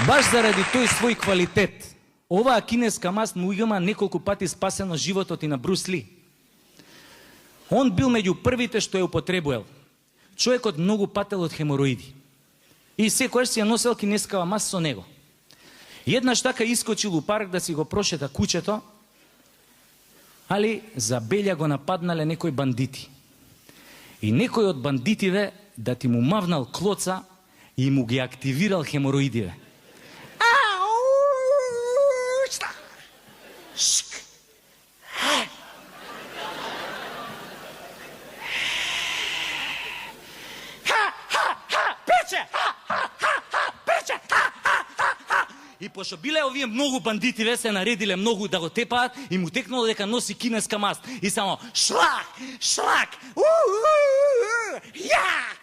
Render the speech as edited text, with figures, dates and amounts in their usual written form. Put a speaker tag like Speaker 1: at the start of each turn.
Speaker 1: Баш заради тој свој квалитет, оваа кинеска маст му има неколку пати спасено животот и на Брус Ли. Он бил меѓу првите што ја употребувал. Човекот многу пател од хемороиди. И секојаш си ја носел кинескава маст со него. Еднаш така искочил у парк да си го прошета кучето, али за белја го нападнале некои бандити. И некој од бандитиве да ти му мавнал клоца и му ги активирал хемороидиве. И пошто биле овие многу бандити се наредиле многу да го тепаат и му текнало дека носи кинеска маст. И само шлак, шлак, ја!